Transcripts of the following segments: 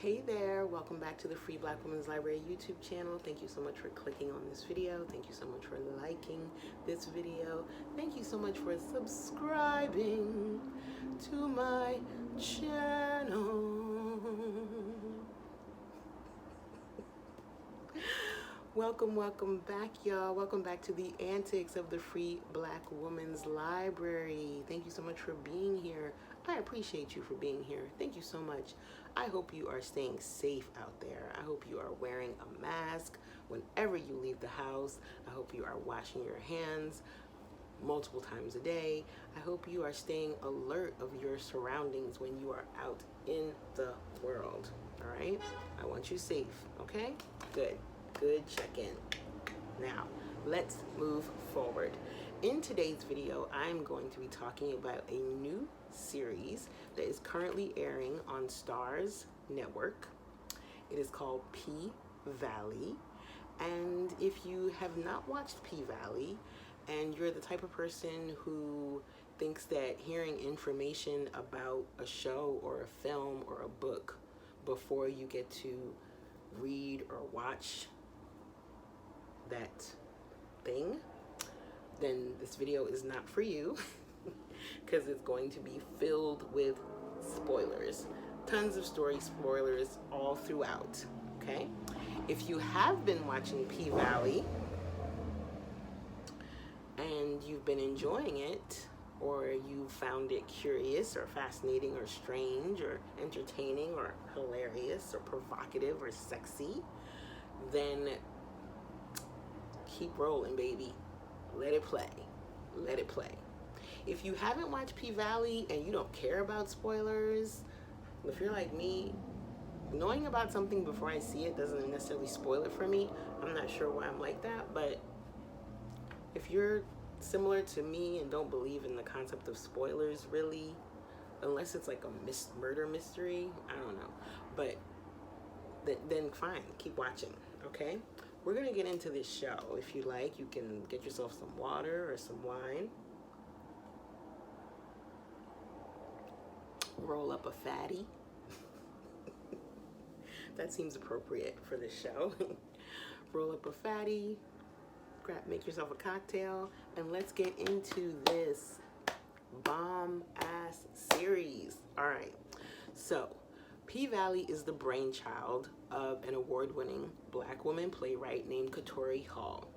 Hey there, welcome back to the Free Black Women's Library YouTube channel. Thank you so much for clicking on this video. Thank you so much for liking this video. Thank you so much for subscribing to my channel. Welcome back, y'all. Welcome back to the antics of the Free Black Women's Library. Thank you so much for being here. I appreciate you for being here. Thank you so much. I hope you are staying safe out there. I hope you are wearing a mask whenever you leave the house. I hope you are washing your hands multiple times a day. I hope you are staying alert of your surroundings when you are out in the world. All right? I want you safe, okay? Good check-in. Now, let's move forward. In today's video, I'm going to be talking about a new series that is currently airing on Starz network. It is called PValley. And if you have not watched PValley and you're the type of person who thinks that hearing information about a show or a film or a book before you get to read or watch that thing, then this video is not for you because it's going to be filled with spoilers. Tons of story spoilers all throughout, okay? If you have been watching PValley and you've been enjoying it, or you found it curious or fascinating or strange or entertaining or hilarious or provocative or sexy, then keep rolling, baby. Let it play. Let it play. If you haven't watched PValley and you don't care about spoilers, if you're like me, knowing about something before I see it doesn't necessarily spoil it for me. I'm not sure why I'm like that, but if you're similar to me and don't believe in the concept of spoilers really, unless it's like a murder mystery, I don't know, but then fine, keep watching, okay? We're gonna get into this show. If you like, you can get yourself some water or some wine. Roll up a fatty. That seems appropriate for this show. Roll up a fatty, make yourself a cocktail, and let's get into this bomb-ass series. All right, so PValley is the brainchild of an award-winning Black woman playwright named Katori Hall.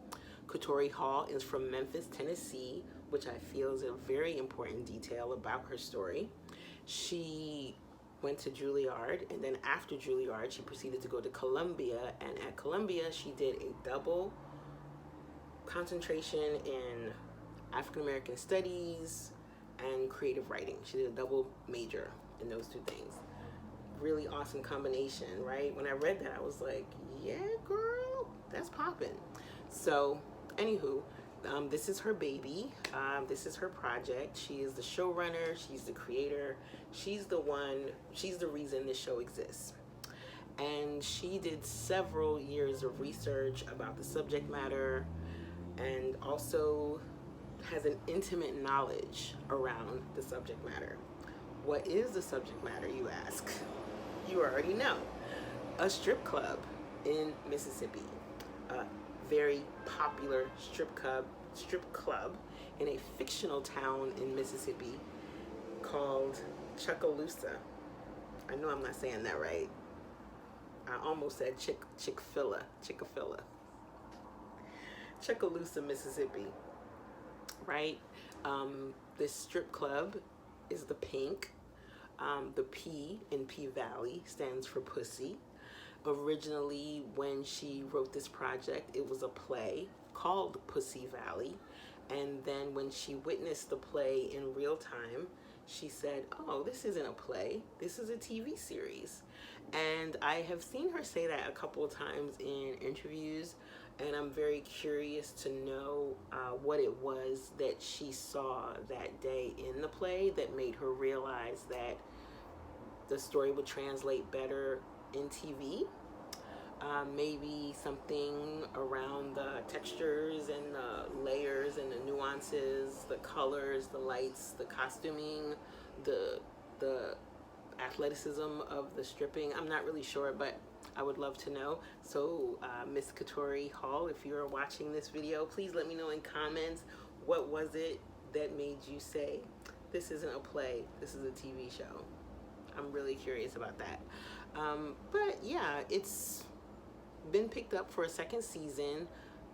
Katori Hall is from Memphis, Tennessee, which I feel is a very important detail about her story. She went to Juilliard, and then after Juilliard, she proceeded to go to Columbia, and at Columbia, she did a double concentration in African-American studies and creative writing. She did a double major in those two things. Really awesome combination, right? When I read that, I was like, yeah, girl, that's popping. So, anywho, this is her baby. This is her project. She is the showrunner. She's the creator. She's the reason this show exists. And she did several years of research about the subject matter and also has an intimate knowledge around the subject matter. What is the subject matter, you ask? You already know. A strip club in Mississippi. A very popular strip club in a fictional town in Mississippi called Chucalissa. I know I'm not saying that right. I almost said Chick-fil-A. Chucalissa, Mississippi. Right? This strip club is the pink. The P in PValley stands for pussy. Originally, when she wrote this project, it was a play called Pussy Valley. And then when she witnessed the play in real time, she said, oh, this isn't a play, this is a TV series. And I have seen her say that a couple of times in interviews, and I'm very curious to know what it was that she saw that day in the play that made her realize that the story would translate better in TV. Maybe something around the textures and the layers and the nuances, the colors, the lights, the costuming, the athleticism of the stripping. I'm not really sure, but I would love to know. So Miss Katori Hall, if you're watching this video, please let me know in comments, what was it that made you say, this isn't a play, this is a TV show? I'm really curious about that. But yeah, it's been picked up for a second season,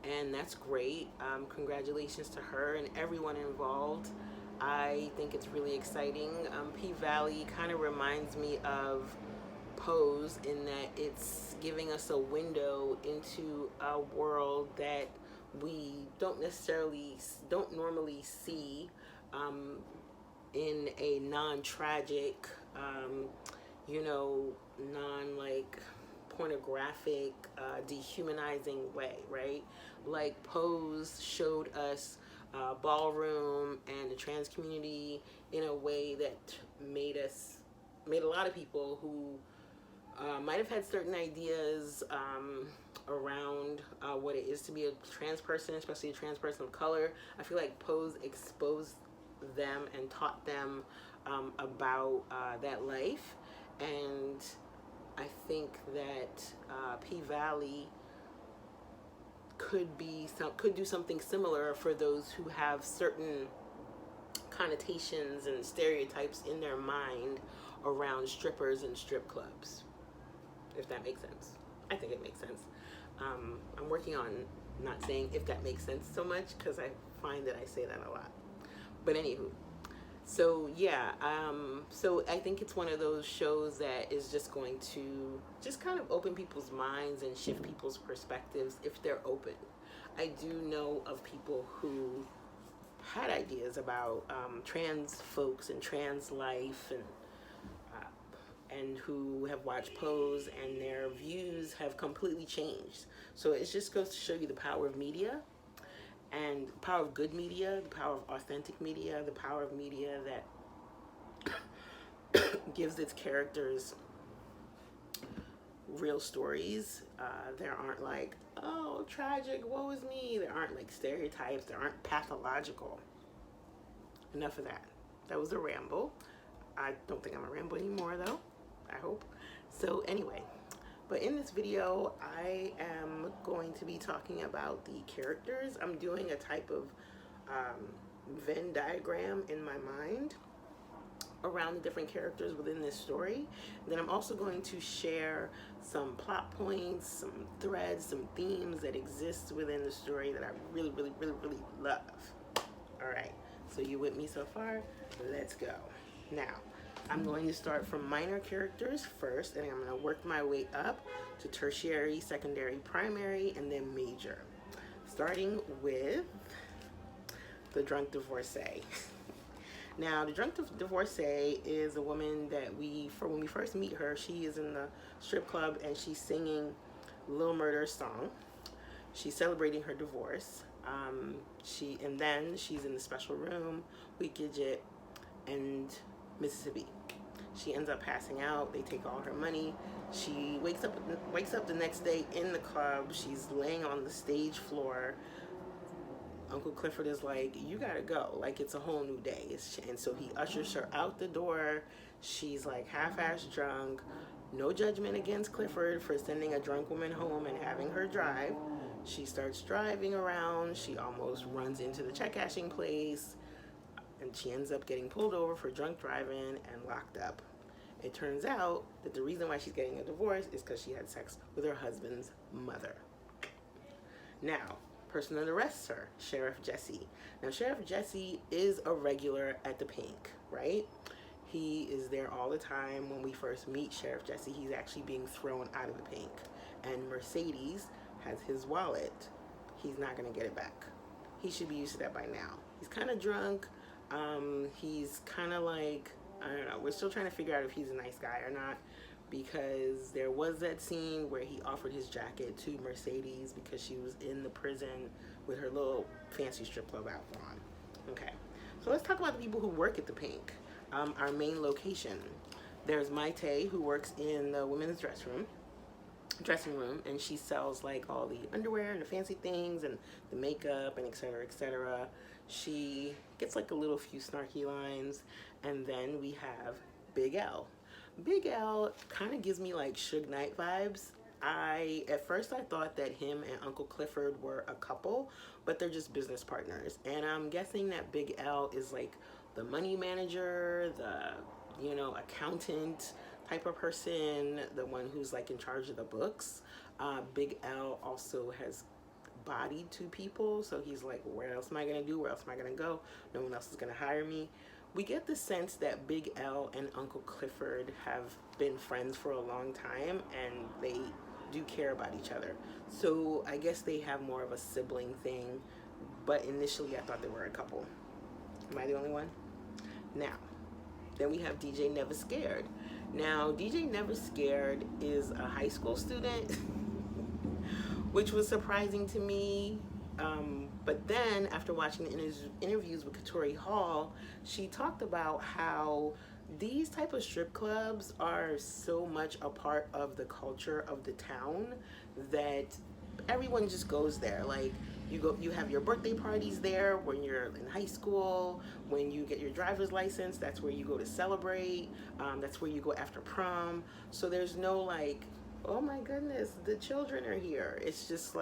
and that's great. Congratulations to her and everyone involved. I think it's really exciting. PValley kind of reminds me of Pose in that it's giving us a window into a world that we don't normally see in a non-tragic, you know, non-like pornographic, dehumanizing way, right? Like Pose showed us ballroom and the trans community in a way that made a lot of people who might have had certain ideas around what it is to be a trans person, especially a trans person of color. I feel like Pose exposed them and taught them about that life, and I think that PValley could do something similar for those who have certain connotations and stereotypes in their mind around strippers and strip clubs, if that makes sense. I think it makes sense. I'm working on not saying if that makes sense so much, because I find that I say that a lot. But anywho, so yeah, so I think it's one of those shows that is just going to just kind of open people's minds and shift people's perspectives if they're open. I do know of people who had ideas about trans folks and trans life, and who have watched Pose, and their views have completely changed. So it just goes to show you the power of media, and the power of good media, the power of authentic media, the power of media that gives its characters real stories. There aren't like, oh, tragic, woe is me. There aren't like stereotypes. There aren't pathological. Enough of that. That was a ramble. I don't think I'm a ramble anymore though. I hope. So anyway, but in this video, I am going to be talking about the characters. I'm doing a type of Venn diagram in my mind around the different characters within this story. And then I'm also going to share some plot points, some threads, some themes that exist within the story that I really, really, really, really love. All right, so you with me so far? Let's go. Now, I'm going to start from minor characters first, and I'm going to work my way up to tertiary, secondary, primary, and then major. Starting with the drunk divorcee. Now, the drunk divorcee is a woman that when we first meet her, she is in the strip club and she's singing Lil Murder's song. She's celebrating her divorce. And then she's in the special room with Gidget and Mississippi. She ends up passing out. They take all her money. She wakes up the next day in the club. She's laying on the stage floor. Uncle Clifford is like, you gotta go. Like, it's a whole new day. And so he ushers her out the door. She's like half-ass drunk. No judgment against Clifford for sending a drunk woman home and having her drive. She starts driving around. She almost runs into the check cashing place. And she ends up getting pulled over for drunk driving and locked up. It turns out that the reason why she's getting a divorce is because she had sex with her husband's mother. Now, person that arrests her, Sheriff Jesse. Now, Sheriff Jesse is a regular at the Pink, right? He is there all the time. When we first meet Sheriff Jesse, he's actually being thrown out of the Pink. And Mercedes has his wallet. He's not going to get it back. He should be used to that by now. He's kind of drunk. He's kind of like, I don't know, we're still trying to figure out if he's a nice guy or not, because there was that scene where he offered his jacket to Mercedes because she was in the prison with her little fancy strip club outfit on. Okay, so let's talk about the people who work at the Pink. Our main location. There's Maite, who works in the women's dressing room, and she sells like all the underwear and the fancy things and the makeup and etc., etc. She gets like a little few snarky lines. And then we have Big L. Big L kind of gives me like Suge Knight vibes. At first I thought that him and Uncle Clifford were a couple, but they're just business partners. And I'm guessing that Big L is like the money manager, the, accountant type of person, the one who's like in charge of the books. Big L also has bodied two people, so he's like, where else am I gonna do? Where else am I gonna go? No one else is gonna hire me. We get the sense that Big L and Uncle Clifford have been friends for a long time, and they do care about each other. So I guess they have more of a sibling thing, but initially I thought they were a couple. Am I the only one? Now, then we have DJ Never Scared. Now, DJ Never Scared is a high school student, which was surprising to me. But then, after watching the interviews with Katori Hall, she talked about how these type of strip clubs are so much a part of the culture of the town that everyone just goes there. Like, you have your birthday parties there when you're in high school. When you get your driver's license, that's where you go to celebrate. That's where you go after prom. So there's no like, oh my goodness, the children are here. It's just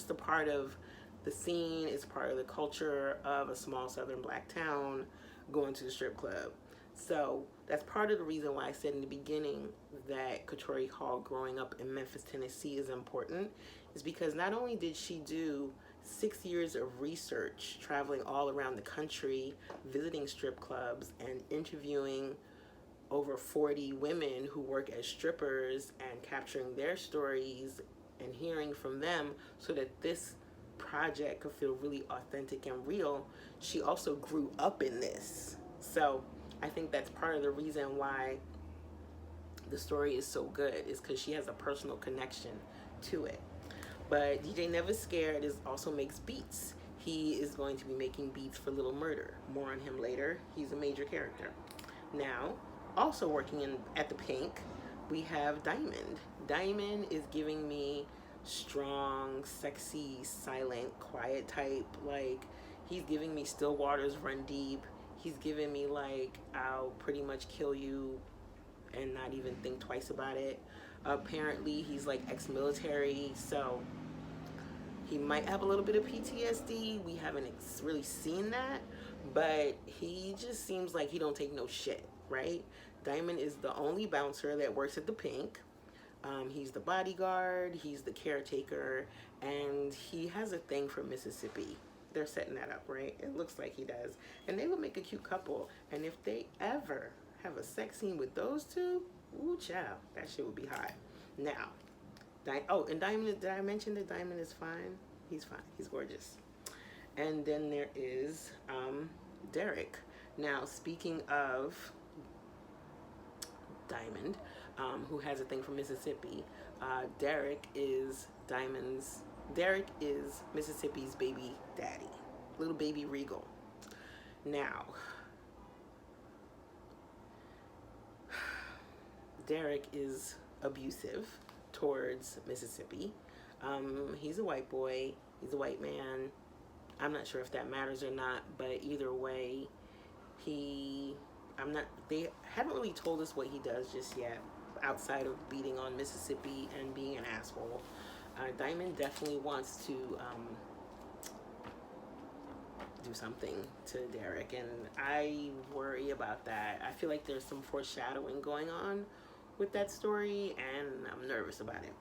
a part of the scene. It's part of the culture of a small southern black town going to the strip club. So that's part of the reason why I said in the beginning that Katori Hall growing up in Memphis, Tennessee is important, is because not only did she do 6 years of research traveling all around the country, visiting strip clubs and interviewing over 40 women who work as strippers and capturing their stories and hearing from them so that this project could feel really authentic and real. She also grew up in this. So I think that's part of the reason why the story is so good, is because she has a personal connection to it. But DJ Never Scared also makes beats. He is going to be making beats for Little Murder. More on him later. He's a major character. Now, also working at the Pink, we have Diamond. Diamond is giving me strong, sexy, silent, quiet type. Like, he's giving me Still Waters Run Deep. He's giving me like, I'll pretty much kill you and not even think twice about it. Apparently he's like ex-military, so he might have a little bit of PTSD. We haven't really seen that, but he just seems like he don't take no shit, right? Diamond is the only bouncer that works at the Pink. He's the bodyguard, he's the caretaker, and he has a thing for Mississippi. They're setting that up, right? It looks like he does. And they would make a cute couple. And if they ever have a sex scene with those two, ooh, child, that shit would be hot. Now, and Diamond, did I mention that Diamond is fine? He's fine. He's gorgeous. And then there is Derek. Now, speaking of Diamond, who has a thing for Mississippi, Derek is Mississippi's baby daddy, little baby Regal. Now, Derek is abusive towards Mississippi. He's a white boy, he's a white man. I'm not sure if that matters or not, but either way, they haven't really told us what he does just yet, outside of beating on Mississippi and being an asshole. Diamond definitely wants to do something to Derek, and I worry about that. I feel like there's some foreshadowing going on with that story, and I'm nervous about it.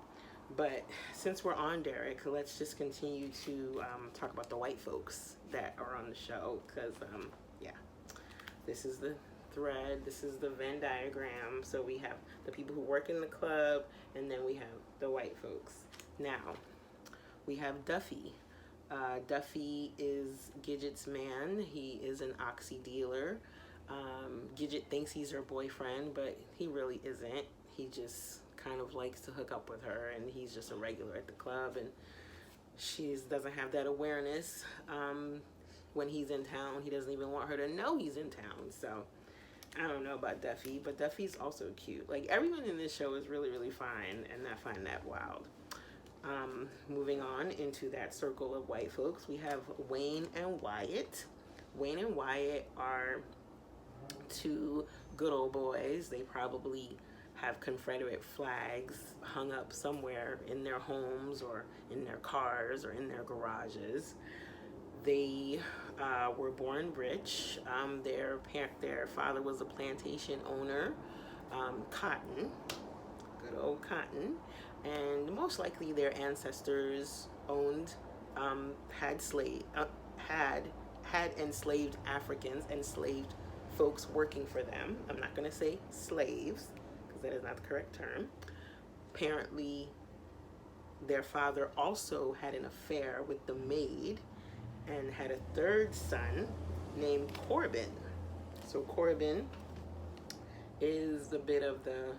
But since we're on Derek, let's just continue to talk about the white folks that are on the show, because this is the thread, this is the Venn diagram. So we have the people who work in the club, and then we have the white folks. Now, we have Duffy. Duffy is Gidget's man. He is an oxy dealer. Gidget thinks he's her boyfriend, but he really isn't. He just kind of likes to hook up with her, and he's just a regular at the club, and she doesn't have that awareness. When he's in town, he doesn't even want her to know he's in town. So I don't know about Duffy, but Duffy's also cute. Like, everyone in this show is really, really fine, and I find that wild. Moving on into that circle of white folks, we have Wayne and Wyatt. Wayne and Wyatt are two good old boys. They probably have Confederate flags hung up somewhere in their homes or in their cars or in their garages. They were born rich. Their father was a plantation owner, cotton, good old cotton, and most likely their ancestors owned, had enslaved Africans, enslaved folks working for them. I'm not going to say slaves because that is not the correct term. Apparently, their father also had an affair with the maid and had a third son named Corbin. So Corbin is a bit of the,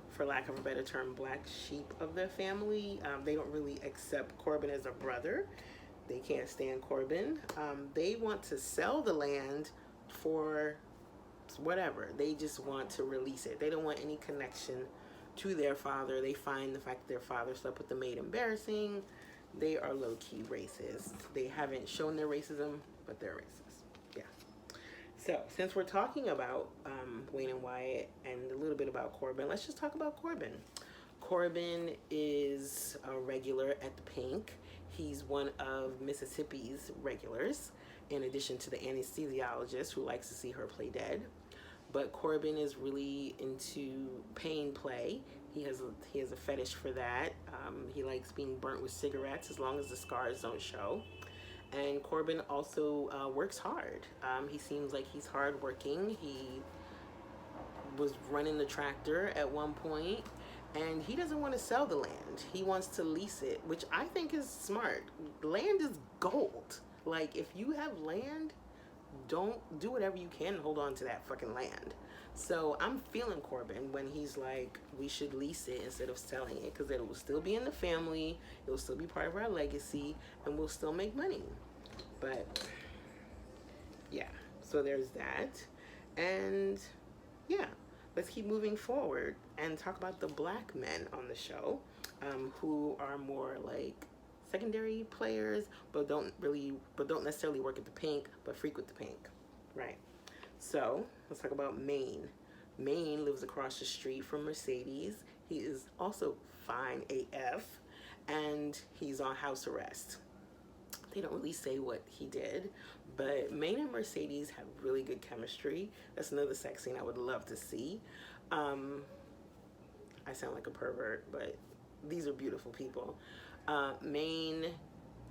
for lack of a better term, black sheep of their family. They don't really accept Corbin as a brother. They can't stand Corbin. They want to sell the land for whatever. They just want to release it. They don't want any connection to their father. They find the fact that their father slept with the maid embarrassing. They are low-key racist. They haven't shown their racism, but they're racist. Yeah. So since we're talking about Wayne and Wyatt and a little bit about Corbin, let's just talk about Corbin. Corbin is a regular at the Pink. He's one of Mississippi's regulars, in addition to the anesthesiologist who likes to see her play dead. But Corbin is really into pain play. He has a fetish for that. He likes being burnt with cigarettes as long as the scars don't show. And Corbin also works hard. He seems like he's hardworking. He was running the tractor at one point, and he doesn't want to sell the land. He wants to lease it, which I think is smart. Land is gold. Like, if you have land, don't do whatever you can to hold on to that fucking land. So I'm feeling Corbin when he's like, we should lease it instead of selling it, because it will still be in the family, it will still be part of our legacy, and we'll still make money. But yeah, so there's that. And yeah, let's keep moving forward and talk about the black men on the show, who are more like secondary players, but don't necessarily work at the Pink, but frequent the Pink, right? So let's talk about Maine. Maine lives across the street from Mercedes. He is also fine AF, and he's on house arrest. They don't really say what he did, but Maine and Mercedes have really good chemistry. That's another sex scene I would love to see. I sound like a pervert, but these are beautiful people. Maine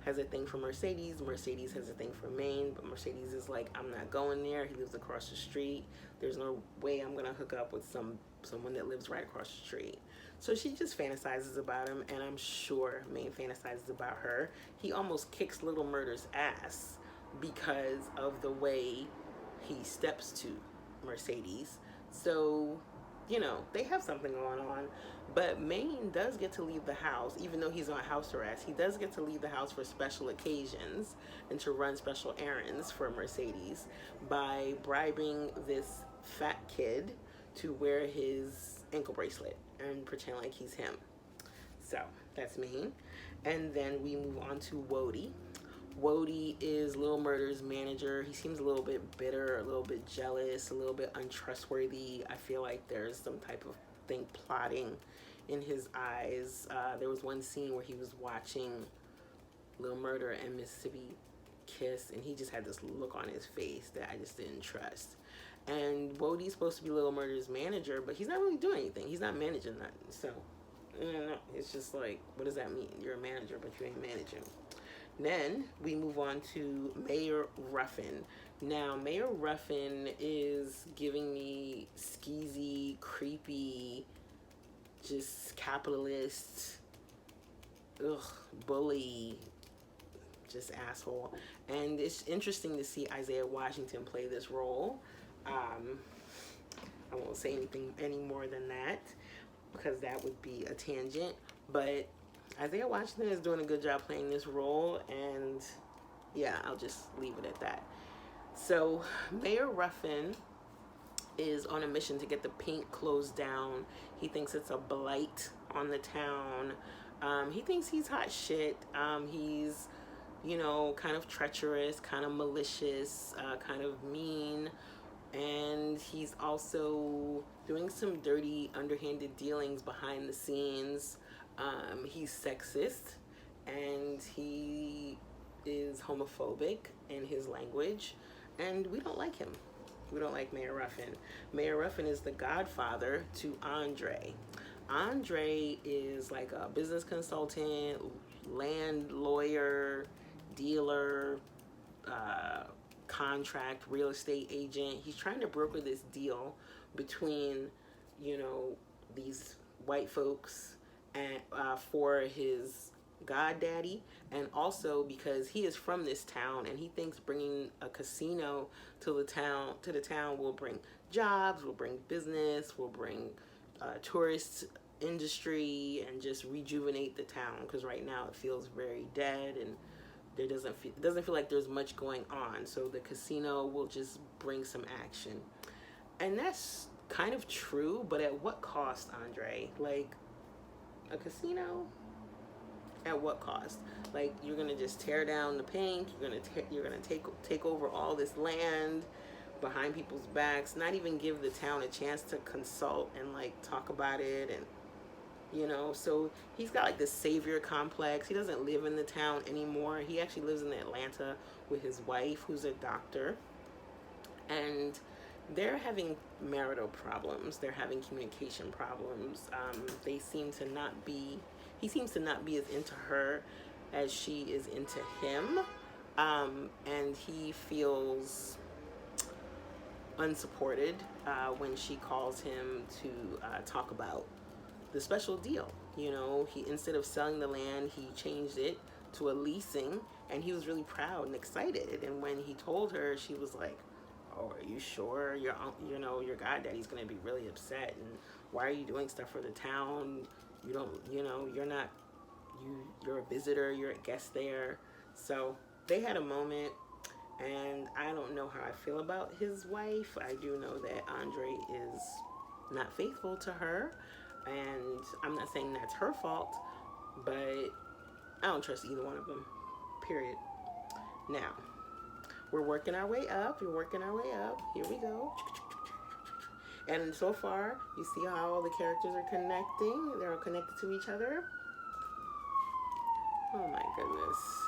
has a thing for Mercedes. Mercedes has a thing for Maine, but Mercedes is like, I'm not going there. He lives across the street. There's no way I'm gonna hook up with someone that lives right across the street. So she just fantasizes about him, and I'm sure Maine fantasizes about her. He almost kicks Little Murder's ass because of the way he steps to Mercedes. So, you know, they have something going on. But Maine does get to leave the house, even though he's on house arrest. He does get to leave the house for special occasions and to run special errands for Mercedes by bribing this fat kid to wear his ankle bracelet and pretend like he's him. So that's Maine. And then we move on to Wodie. Wodie is Lil Murder's manager. He seems a little bit bitter, a little bit jealous, a little bit untrustworthy. I feel like there's some type of thing plotting in his eyes. There was one scene where he was watching Lil Murder and Mississippi kiss, and he just had this look on his face that I just didn't trust. And Wodie's supposed to be Lil Murder's manager, but he's not really doing anything. He's not managing nothing. So, it's just like, what does that mean? You're a manager, but you ain't managing. Then we move on to Mayor Ruffin. Now, Mayor Ruffin is giving me skeezy, creepy, just capitalist, bully, just asshole. And it's interesting to see Isaiah Washington play this role. I won't say anything any more than that, because that would be a tangent. But Isaiah Washington is doing a good job playing this role, and yeah, I'll just leave it at that. So Mayor Ruffin is on a mission to get the Pink closed down. He thinks it's a blight on the town. He thinks he's hot shit. He's, you know, kind of treacherous, kind of malicious, kind of mean. And he's also doing some dirty, underhanded dealings behind the scenes. He's sexist, and he is homophobic in his language, and we don't like him. We don't like Mayor Ruffin. Mayor Ruffin is the godfather to Andre. Andre is like a business consultant, land lawyer, dealer, contract, real estate agent. He's trying to broker this deal between, you know, these white folks and for his goddaddy, and also because he is from this town and he thinks bringing a casino to the town will bring jobs, will bring business, will bring tourist industry, and just rejuvenate the town, because right now it feels very dead and it doesn't feel like there's much going on. So the casino will just bring some action, and that's kind of true. But at what cost, Andre? Like, a casino? At what cost? Like, you're gonna just tear down the paint. You're gonna take over all this land behind people's backs. Not even give the town a chance to consult and like talk about it, and you know. So he's got like this savior complex. He doesn't live in the town anymore. He actually lives in Atlanta with his wife, who's a doctor, and they're having marital problems. They're having communication problems. He seems to not be as into her as she is into him. And he feels unsupported when she calls him to talk about the special deal. You know, instead of selling the land, he changed it to a leasing, and he was really proud and excited. And when he told her, she was like, "Oh, are you sure? Your goddaddy's gonna be really upset. And why are you doing stuff for the town? You don't, you're a visitor. You're a guest there." So they had a moment, and I don't know how I feel about his wife. I do know that Andre is not faithful to her, and I'm not saying that's her fault, but I don't trust either one of them, period. Now, we're working our way up. Here we go. And so far, you see how all the characters are connecting. They're all connected to each other. Oh my goodness.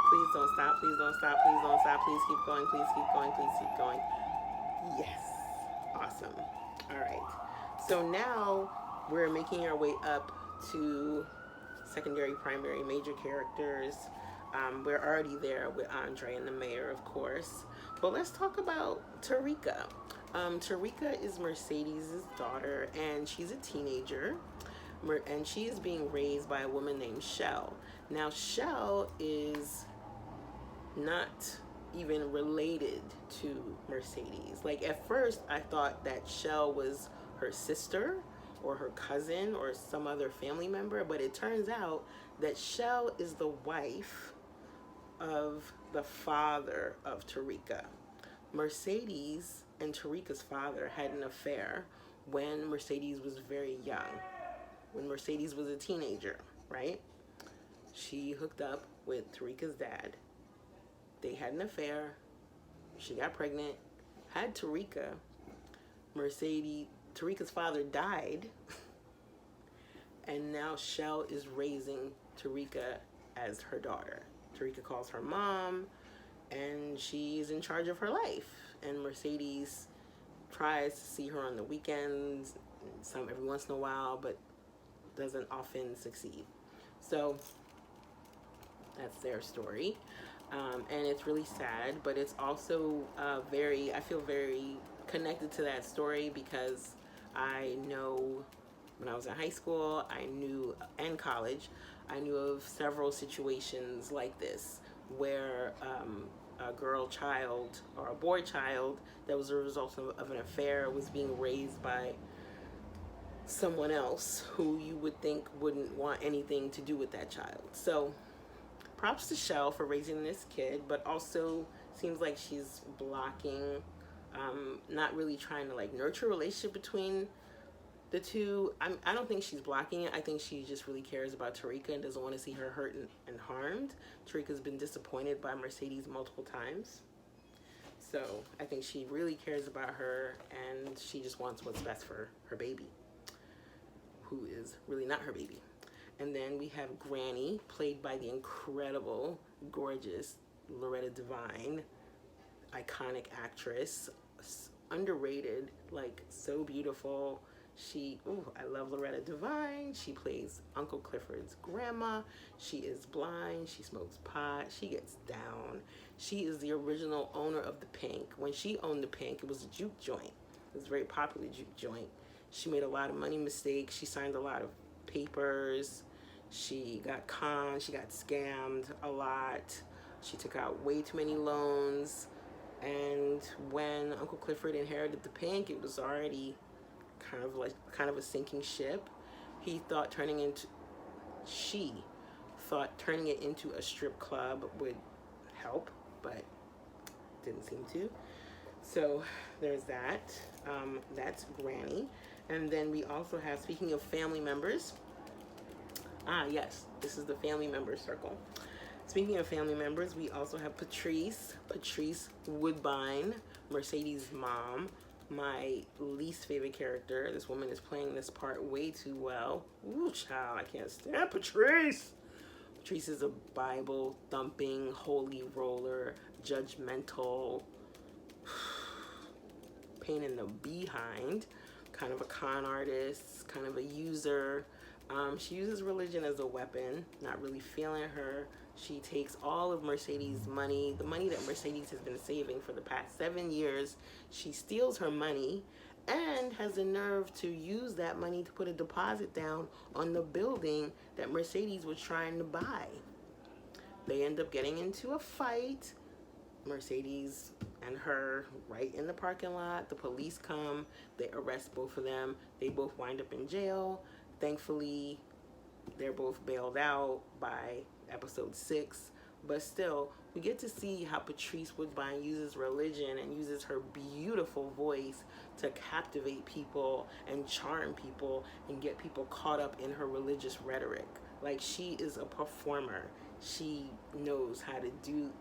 Please don't stop. Please don't stop. Please don't stop. Please keep going. Please keep going. Please keep going. Yes. Awesome. All right. So now we're making our way up to secondary, primary, major characters. We're already there with Andre and the mayor, of course. But let's talk about Tarika. Tarika is Mercedes' daughter, and she's a teenager. And she is being raised by a woman named Shell. Now, Shell is not even related to Mercedes. Like, at first, I thought that Shell was her sister or her cousin or some other family member, but it turns out that Shell is the wife of the father of Tarika. Mercedes and Tarika's father had an affair when Mercedes was very young, when Mercedes was a teenager, right? She hooked up with Tarika's dad. They had an affair. She got pregnant, had Tarika. Tarika's father died, and now Shell is raising Tarika as her daughter. Tarika calls her mom, and she's in charge of her life. And Mercedes tries to see her on the weekends, every once in a while, but doesn't often succeed. So that's their story. And it's really sad, but it's also I feel very connected to that story, because I know when I was in high school, and college, I knew of several situations like this where a girl child or a boy child that was a result of an affair was being raised by someone else who you would think wouldn't want anything to do with that child. So props to Shell for raising this kid, but also seems like she's blocking, not really trying to like nurture a relationship between The two, I don't think she's blocking it. I think she just really cares about Tarika and doesn't want to see her hurt and harmed. Tarika's been disappointed by Mercedes multiple times. So I think she really cares about her, and she just wants what's best for her baby, who is really not her baby. And then we have Granny, played by the incredible, gorgeous Loretta Devine, iconic actress, underrated, like so beautiful. I love Loretta Devine. She plays Uncle Clifford's grandma. She is blind. She smokes pot. She gets down. She is the original owner of the Pink. When she owned the Pink, it was a juke joint. It was a very popular juke joint. She made a lot of money mistakes. She signed a lot of papers. She got conned. She got scammed a lot. She took out way too many loans. And when Uncle Clifford inherited the Pink, it was already kind of a sinking ship. She thought turning it into a strip club would help, but didn't seem to. So there's that. That's Granny. And then we also have, speaking of family members, yes, this is the family member circle. Speaking of family members, we also have Patrice Woodbine, Mercedes' mom, my least favorite character. This woman is playing this part way too well. Ooh, child, I can't stand Patrice. Patrice is a Bible-thumping, holy roller, judgmental, pain in the behind, kind of a con artist, kind of a user. She uses religion as a weapon, not really feeling her. She takes all of Mercedes' money, the money that Mercedes has been saving for the past 7 years. She steals her money and has the nerve to use that money to put a deposit down on the building that Mercedes was trying to buy. They end up getting into a fight, Mercedes and her, right in the parking lot. The police come, they arrest both of them. They both wind up in jail. Thankfully, they're both bailed out by episode 6, but still we get to see how Patrice Woodbine uses religion and uses her beautiful voice to captivate people and charm people and get people caught up in her religious rhetoric. Like, she is a performer. She knows how to do.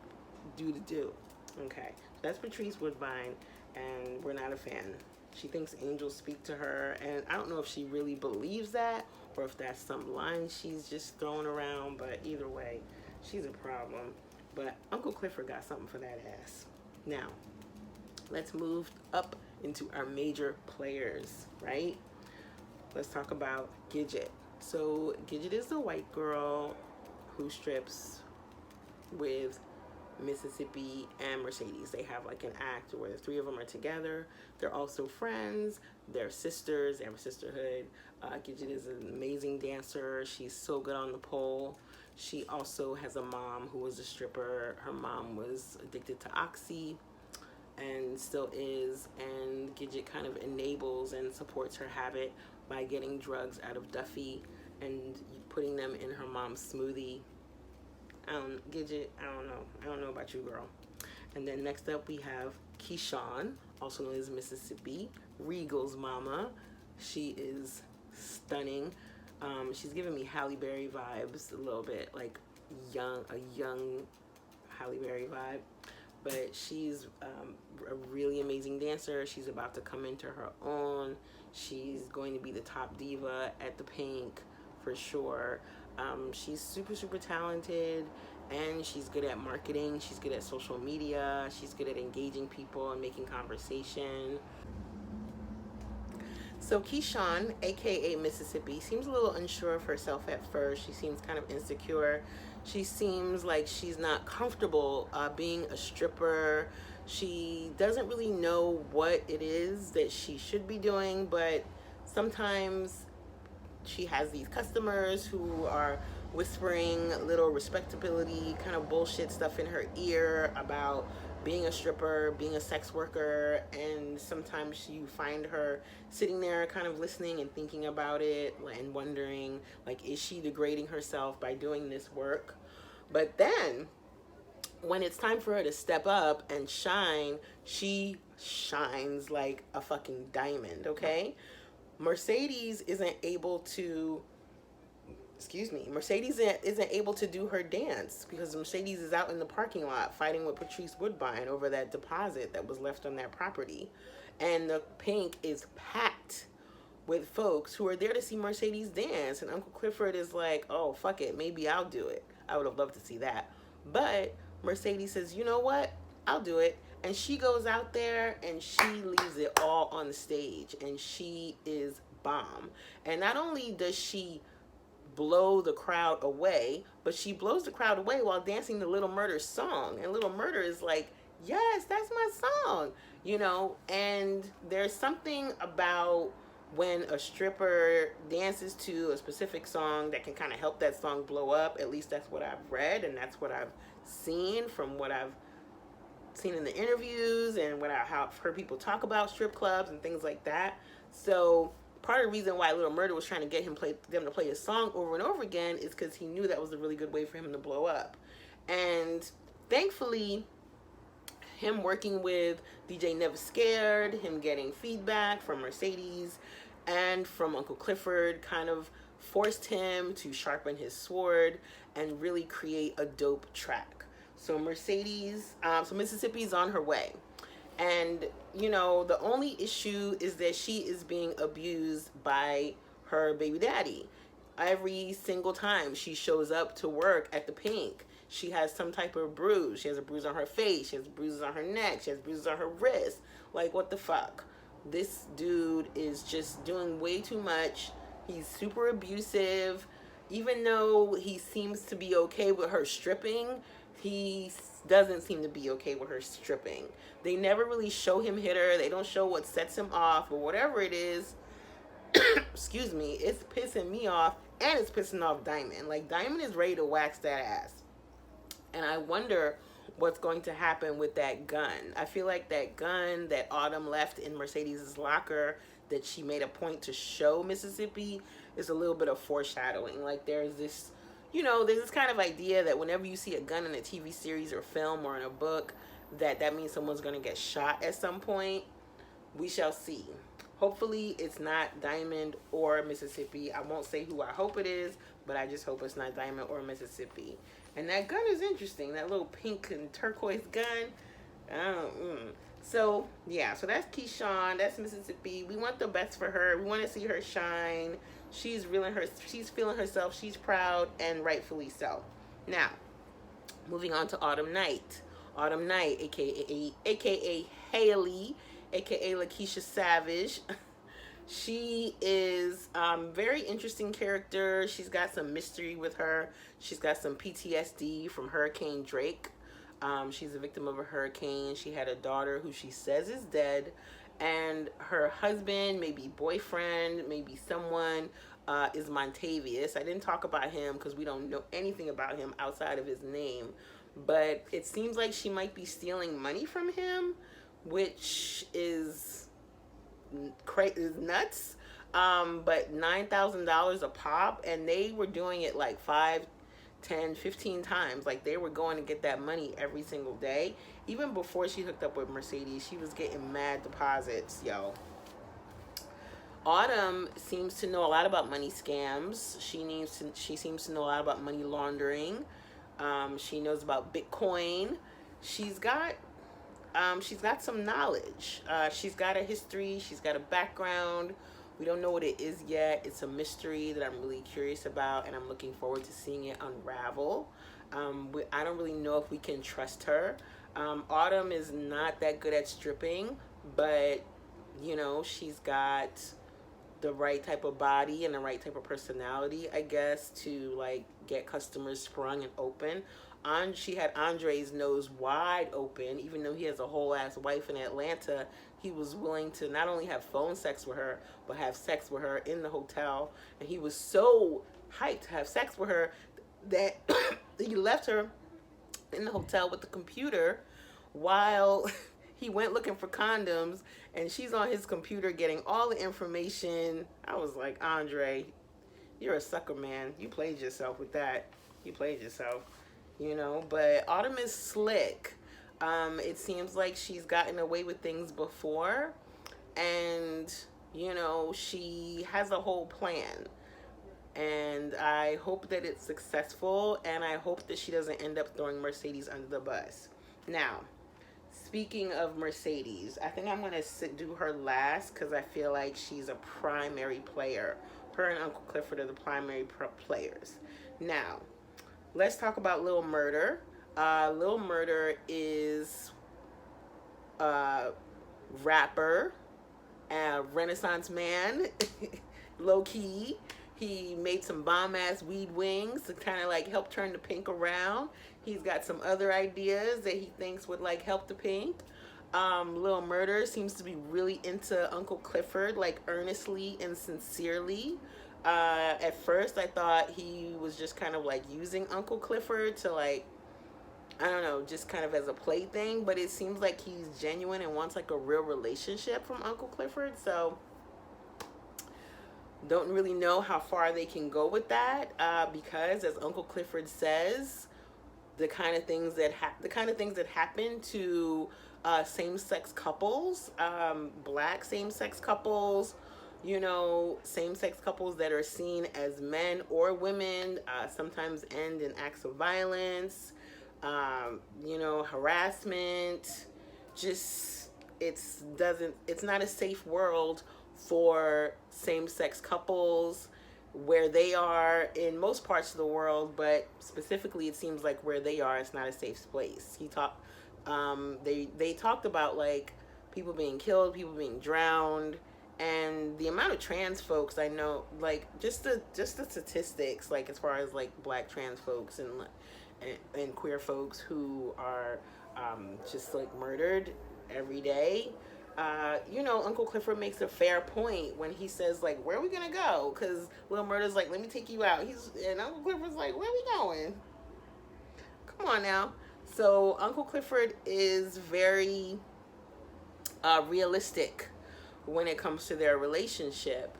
Okay, that's Patrice Woodbine, and we're not a fan. She thinks angels speak to her, and I don't know if she really believes that or if that's some line she's just throwing around, but either way, she's a problem. But Uncle Clifford got something for that ass. Now, let's move up into our major players, right? Let's talk about Gidget. So Gidget is a white girl who strips with Mississippi and Mercedes. They have like an act where the three of them are together. They're also friends. They're sisters. They have a sisterhood. Gidget is an amazing dancer. She's so good on the pole. She also has a mom who was a stripper. Her mom was addicted to Oxy and still is, and Gidget kind of enables and supports her habit by getting drugs out of Duffy and putting them in her mom's smoothie. Gidget, I don't know about you, girl. And then next up we have Keyshawn, also known as Mississippi, Regal's mama. She is stunning. She's giving me Halle Berry vibes a little bit, like a young Halle Berry vibe. But she's a really amazing dancer. She's about to come into her own. She's going to be the top diva at the Pink for sure. She's super, super talented, and she's good at marketing. She's good at social media. She's good at engaging people and making conversation. So Keyshawn, aka Mississippi, seems a little unsure of herself at first. She seems kind of insecure. She seems like she's not comfortable being a stripper. She doesn't really know what it is that she should be doing, but sometimes she has these customers who are whispering little respectability kind of bullshit stuff in her ear about being a stripper, being a sex worker, and sometimes you find her sitting there kind of listening and thinking about it and wondering, like, is she degrading herself by doing this work? But then when it's time for her to step up and shine, she shines like a fucking diamond, okay? Mercedes isn't able to, Mercedes isn't able to do her dance because Mercedes is out in the parking lot fighting with Patrice Woodbine over that deposit that was left on that property. And the Pink is packed with folks who are there to see Mercedes dance. And Uncle Clifford is like, oh, fuck it, maybe I'll do it. I would have loved to see that. But Mercedes says, you know what? I'll do it. And she goes out there and she leaves it all on the stage. And she is bomb. And not only does she blow the crowd away, but she blows the crowd away while dancing to Little Murder's song. And Little Murder is like, yes, that's my song, you know. And there's something about when a stripper dances to a specific song that can kind of help that song blow up. At least that's what I've read, and that's what I've seen from what I've seen in the interviews and what I've heard people talk about strip clubs and things like that. So part of the reason why Little Murder was trying to get them to play his song over and over again is because he knew that was a really good way for him to blow up. And thankfully, him working with DJ Never Scared, him getting feedback from Mercedes and from Uncle Clifford kind of forced him to sharpen his sword and really create a dope track. So Mississippi's on her way. And, you know, the only issue is that she is being abused by her baby daddy. Every single time she shows up to work at the Pink, she has some type of bruise. She has a bruise on her face. She has bruises on her neck. She has bruises on her wrist. Like, what the fuck? This dude is just doing way too much. He's super abusive. Even though he seems to be okay with her stripping, he doesn't seem to be okay with her stripping. They never really show him hit her. They don't show what sets him off, or whatever it is. Excuse me, it's pissing me off, and it's pissing off Diamond. Like, Diamond is ready to wax that ass. And I wonder what's going to happen with that gun. I feel like that gun that Autumn left in Mercedes' locker that she made a point to show Mississippi is a little bit of foreshadowing. Like, there's this, you know, there's this kind of idea that whenever you see a gun in a TV series or film or in a book, that means someone's going to get shot at some point. We shall see. Hopefully it's not Diamond or Mississippi. I won't say who I hope it is, but I just hope it's not Diamond or Mississippi. And that gun is interesting. That little pink and turquoise gun. So, yeah. So that's Keyshawn. That's Mississippi. We want the best for her. We want to see her shine. She's feeling herself. She's proud, and rightfully so. Now, moving on to Autumn Night. Autumn Night, a.k.a. Haley, a.k.a. Lakeisha Savage. She is very interesting character. She's got some mystery with her. She's got some PTSD from Hurricane Drake. She's a victim of a hurricane. She had a daughter who she says is dead. And her husband, maybe boyfriend, maybe someone, is Montavious. I didn't talk about him because we don't know anything about him outside of his name. But it seems like she might be stealing money from him, which is nuts. But $9,000 a pop, and they were doing it like 5, 10, 15 times. Like, they were going to get that money every single day. Even before she hooked up with Mercedes, she was getting mad deposits, yo. Autumn seems to know a lot about money scams. She seems to know a lot about money laundering. She knows about Bitcoin. She's got some knowledge. She's got a history. She's got a background. We don't know what it is yet. It's a mystery that I'm really curious about, and I'm looking forward to seeing it unravel. I don't really know if we can trust her. Autumn is not that good at stripping, but, you know, she's got the right type of body and the right type of personality, I guess, to, like, get customers sprung and open. She had Andre's nose wide open. Even though he has a whole ass wife in Atlanta, he was willing to not only have phone sex with her, but have sex with her in the hotel. And he was so hyped to have sex with her that he left her in the hotel with the computer while he went looking for condoms, and she's on his computer getting all the information. I was like, Andre, you're a sucker, man. You played yourself with that. You played yourself. You know, but Autumn is slick. It seems like she's gotten away with things before, and You know, she has a whole plan. And I hope that it's successful, and I hope that she doesn't end up throwing Mercedes under the bus. Now, speaking of Mercedes, I think I'm going to do her last because I feel like she's a primary player. Her and Uncle Clifford are the primary players. Now, let's talk about Lil Murder. Lil Murder is a rapper, a Renaissance man, low key. He made some bomb ass weed wings to kind of like help turn the pink around. He's got some other ideas that he thinks would like help the pink. Lil Murder seems to be really into Uncle Clifford, like earnestly and sincerely. At first I thought he was just kind of like using Uncle Clifford to like, I don't know, just kind of as a plaything, but it seems like he's genuine and wants like a real relationship from Uncle Clifford. So don't really know how far they can go with that, because as Uncle Clifford says, the kind of things that happen to same-sex couples, black same-sex couples, you know, same-sex couples that are seen as men or women, sometimes end in acts of violence, you know, harassment. Just it's not a safe world for same-sex couples where they are in most parts of the world, but specifically it seems like where they are, it's not a safe place. They talked about like people being killed, people being drowned, and the amount of trans folks I know, like just the statistics, like as far as like black trans folks and queer folks who are just like murdered every day. You know, Uncle Clifford makes a fair point when he says, like, where are we gonna go? Because Lil Murder's like, let me take you out. And Uncle Clifford's like, where are we going? Come on now. So Uncle Clifford is very realistic when it comes to their relationship.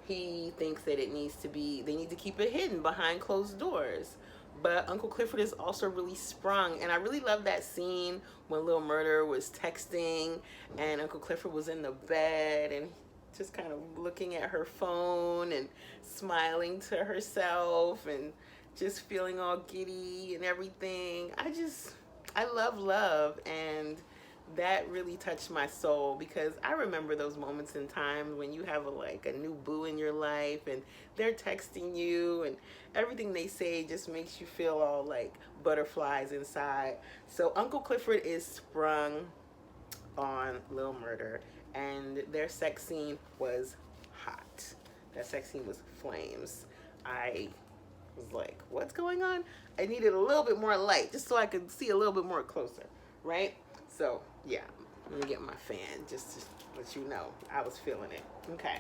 He thinks that they need to keep it hidden behind closed doors. But Uncle Clifford is also really sprung. And I really love that scene when Lil Murder was texting and Uncle Clifford was in the bed and just kind of looking at her phone and smiling to herself and just feeling all giddy and everything. I love. And that really touched my soul because I remember those moments in time when you have a new boo in your life and they're texting you and everything they say just makes you feel all like butterflies inside. So Uncle Clifford is sprung on Lil Murder, and their sex scene was hot. That sex scene was flames. I was like, what's going on? I needed a little bit more light just so I could see a little bit more closer, right? So yeah, let me get my fan just to let you know I was feeling it. Okay,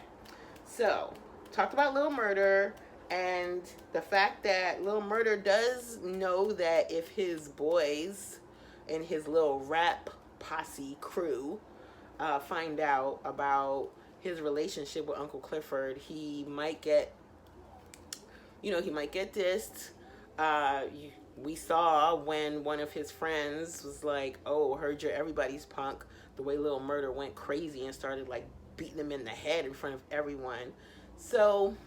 so talked about Lil Murder and the fact that Lil Murder does know that if his boys and his little rap posse crew find out about his relationship with Uncle Clifford, he might get dissed. We saw when one of his friends was like, oh, heard you're everybody's punk, the way Lil Murder went crazy and started like beating him in the head in front of everyone. So,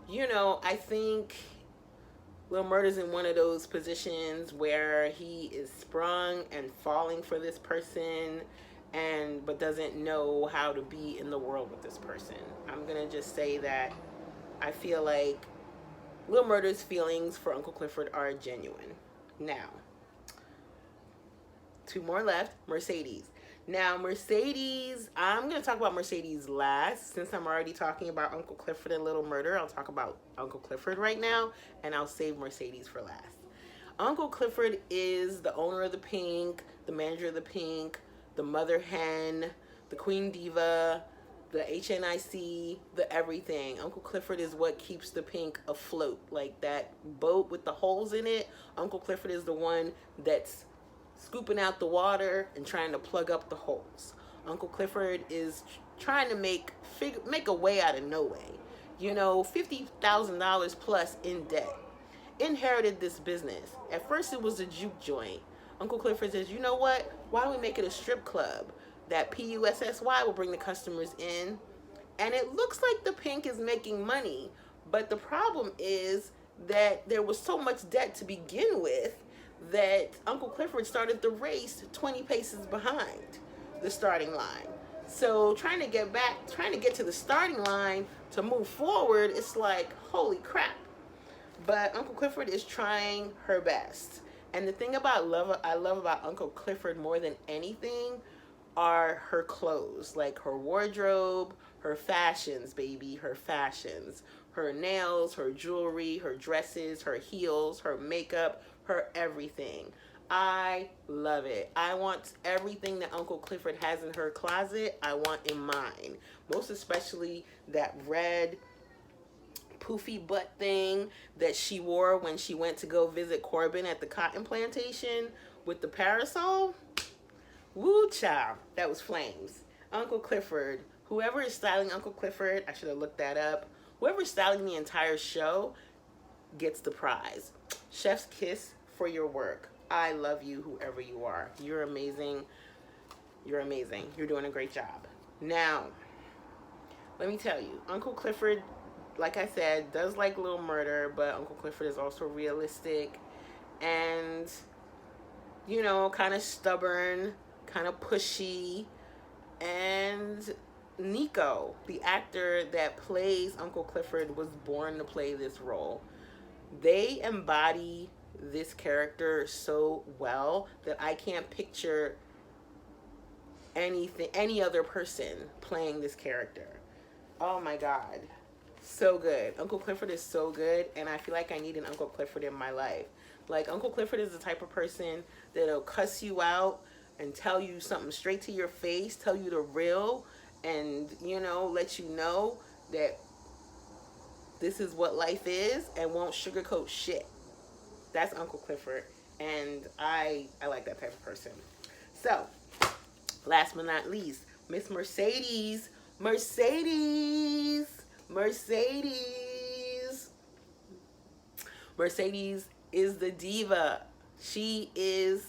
you know, I think Lil Murder's in one of those positions where he is sprung and falling for this person but doesn't know how to be in the world with this person. I'm gonna just say that I feel like Lil Murder's feelings for Uncle Clifford are genuine. Now, two more left. Mercedes. Now, Mercedes, I'm going to talk about Mercedes last. Since I'm already talking about Uncle Clifford and Lil Murder, I'll talk about Uncle Clifford right now, and I'll save Mercedes for last. Uncle Clifford is the owner of the Pink, the manager of the Pink, the mother hen, the queen diva, the HNIC, the everything. Uncle Clifford is what keeps the Pink afloat. Like that boat with the holes in it, Uncle Clifford is the one that's scooping out the water and trying to plug up the holes. Uncle Clifford is trying to make a way out of no way. You know, $50,000 plus in debt. Inherited this business. At first it was a juke joint. Uncle Clifford says, you know what? Why don't we make it a strip club? that PUSSY will bring the customers in, and it looks like the pink is making money, but the problem is that there was so much debt to begin with that Uncle Clifford started the race 20 paces behind the starting line. So trying to get to the starting line to move forward, it's like, holy crap. But Uncle Clifford is trying her best. And the thing I love about Uncle Clifford more than anything are her clothes, like her wardrobe, her fashions, baby, her fashions, her nails, her jewelry, her dresses, her heels, her makeup, her everything. I love it. I want everything that Uncle Clifford has in her closet, I want in mine. Most especially that red poofy butt thing that she wore when she went to go visit Corbin at the cotton plantation with the parasol. Woo child, that was flames. Uncle Clifford, whoever is styling Uncle Clifford, I should have looked that up. Whoever is styling the entire show gets the prize. Chef's kiss for your work. I love you, whoever you are. You're amazing. You're amazing. You're doing a great job. Now, let me tell you, Uncle Clifford, like I said, does like a little murder, but Uncle Clifford is also realistic and, you know, kind of stubborn, kind of pushy. And Nico, the actor that plays Uncle Clifford, was born to play this role. They embody this character so well that I can't picture any other person playing this character. Oh my God. So good. Uncle Clifford is so good, and I feel like I need an Uncle Clifford in my life. Like, Uncle Clifford is the type of person that'll cuss you out and tell you something straight to your face, tell you the real, and, you know, let you know that this is what life is and won't sugarcoat shit. That's Uncle Clifford, and I like that type of person. So, last but not least, Miss Mercedes. Mercedes is the diva. She is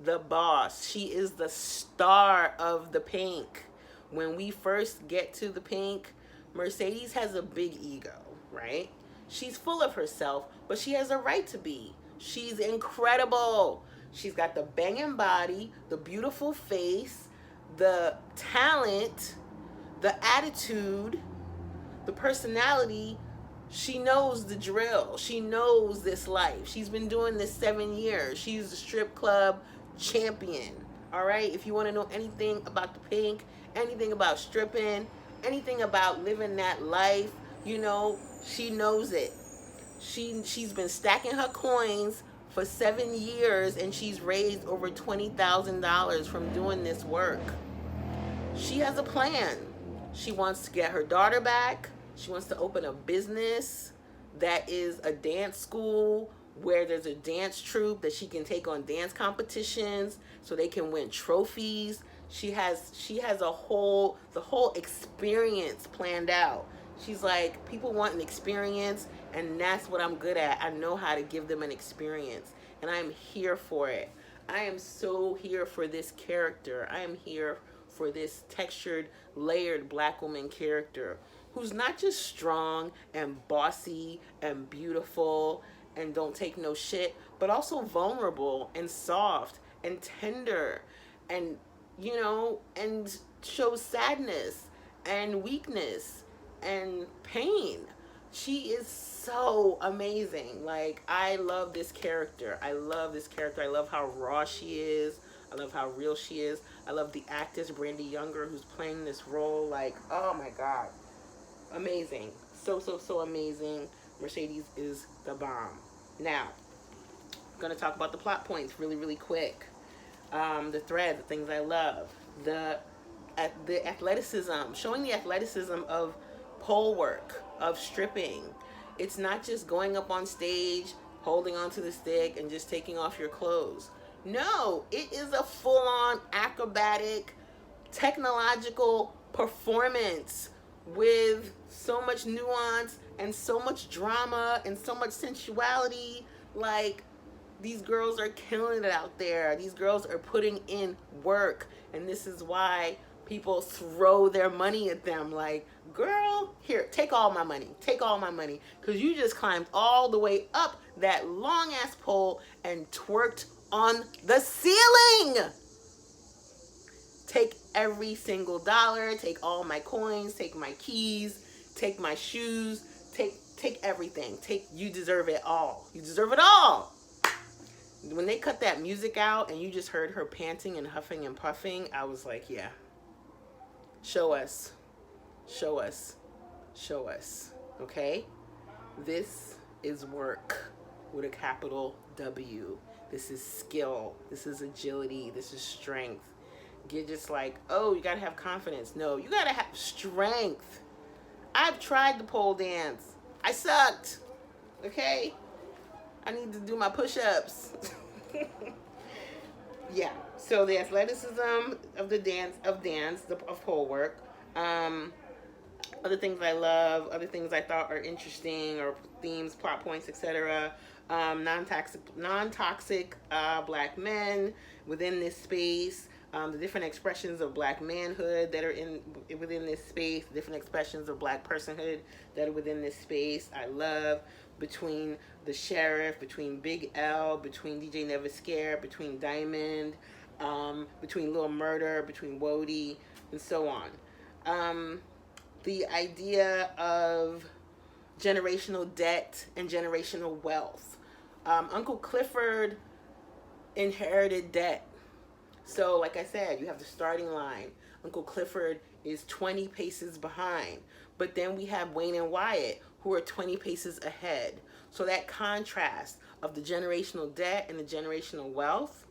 the boss. She is the star of the pink. When we first get to the pink, Mercedes has a big ego, right? She's full of herself, but she has a right to be. She's incredible. She's got the banging body, the beautiful face, the talent, the attitude, the personality. She knows the drill. She knows this life. She's been doing this 7 years. She's a strip club champion. All right? If you want to know anything about the pink, anything about stripping, anything about living that life, you know, she knows it. She's been stacking her coins for 7 years, and she's raised over $20,000 from doing this work. She has a plan. She wants to get her daughter back. She wants to open a business that is a dance school where there's a dance troupe that she can take on dance competitions so they can win trophies. She has the whole experience planned out. She's like, people want an experience, and that's what I'm good at. I know how to give them an experience, and I'm here for it. I am so here for this character. I am here for this textured, layered black woman character who's not just strong and bossy and beautiful and don't take no shit, but also vulnerable and soft and tender and, you know, and shows sadness and weakness and pain. She is so amazing. Like, I love this character. I love this character. I love how raw she is. I love how real she is. I love the actress, Brandy Younger, who's playing this role. Like, oh my God. Amazing. So amazing. Mercedes is the bomb. Now, I'm going to talk about the plot points really quick. The thread, the things I love. The athleticism. Showing the athleticism of pole work, of stripping. It's not just going up on stage, holding onto the stick, and just taking off your clothes. No, it is a full-on acrobatic, technological performance with so much nuance and so much drama and so much sensuality. Like, These girls are killing it out there. These girls are putting in work. And this is why people throw their money at them. Like, girl, here, take all my money. Take all my money. Because you just climbed all the way up that long-ass pole and twerked on the ceiling. Take every single dollar. Take all my coins. Take my keys. Take my shoes. Take everything. You deserve it all. You deserve it all. When they cut that music out and you just heard her panting and huffing and puffing, I was like, yeah, show us, show us, show us, okay? This is work with a capital W. This is skill. This is agility. This is strength. Gidget's like, oh, you gotta have confidence. No, you gotta have strength. I've tried the pole dance. I sucked, okay? I need to do my push-ups. Yeah, so the athleticism of the dance, of pole work. Other things I love, other things I thought are interesting, or themes, plot points, etc. Non-toxic black men within this space. The different expressions of black manhood that are within this space, different expressions of black personhood that are within this space. I love between the sheriff, between Big L, between DJ Never Scared, between Diamond, between Lil Murder, between Wodie, and so on. The idea of generational debt and generational wealth. Uncle Clifford inherited debt. So, like I said, you have the starting line. Uncle Clifford is 20 paces behind. But then we have Wayne and Wyatt, who are 20 paces ahead. So that contrast of the generational debt and the generational wealth,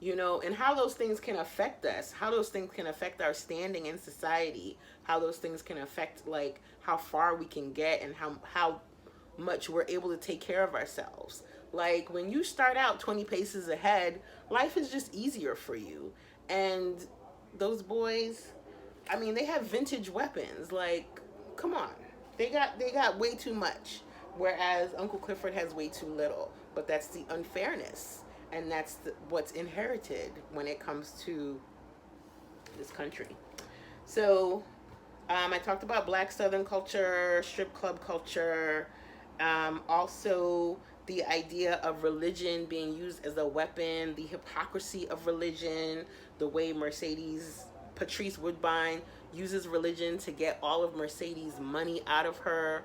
you know, and how those things can affect us, how those things can affect our standing in society, how those things can affect, like, how far we can get and how much we're able to take care of ourselves. Like, when you start out 20 paces ahead, life is just easier for you. And those boys, I mean, they have vintage weapons. Like, come on. They got way too much, whereas Uncle Clifford has way too little. But that's the unfairness, and that's what's inherited when it comes to this country. So, I talked about Black Southern culture, strip club culture, also the idea of religion being used as a weapon, the hypocrisy of religion, the way Patrice Woodbine uses religion to get all of Mercedes' money out of her.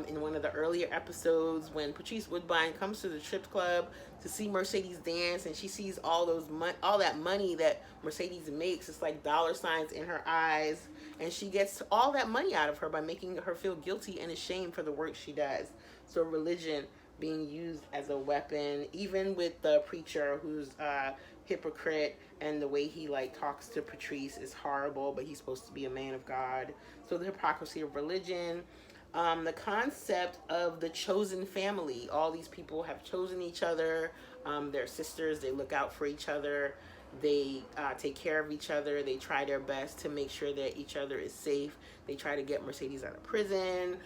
In one of the earlier episodes, when Patrice Woodbine comes to the strip club to see Mercedes dance, and she sees all that money that Mercedes makes, it's like dollar signs in her eyes, and she gets all that money out of her by making her feel guilty and ashamed for the work she does. So religion being used as a weapon, even with the preacher who's a hypocrite, and the way he like talks to Patrice is horrible, but he's supposed to be a man of God. So the hypocrisy of religion, the concept of the chosen family. All these people have chosen each other. They're sisters. They look out for each other. They take care of each other. They try their best to make sure that each other is safe. They try to get Mercedes out of prison.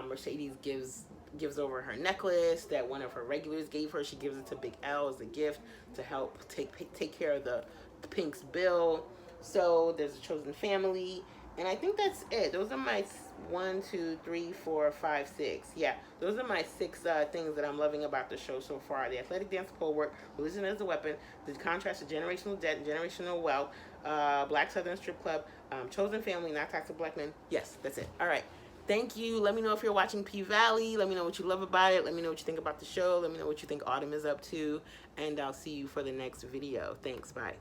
Mercedes gives over her necklace that one of her regulars gave her. She gives it to Big L as a gift to help take care of the Pink's bill. So there's a chosen family, and I think that's it. Those are my 1, 2, 3, 4, 5, 6. Yeah, those are my 6 things that I'm loving about the show so far. The athletic dance, pole work, religion as a weapon, the contrast to generational debt and generational wealth, Black Southern strip club, chosen family, not toxic black men. Yes, that's it. All right. Thank you. Let me know if you're watching P-Valley. Let me know what you love about it. Let me know what you think about the show. Let me know what you think Autumn is up to. And I'll see you for the next video. Thanks. Bye.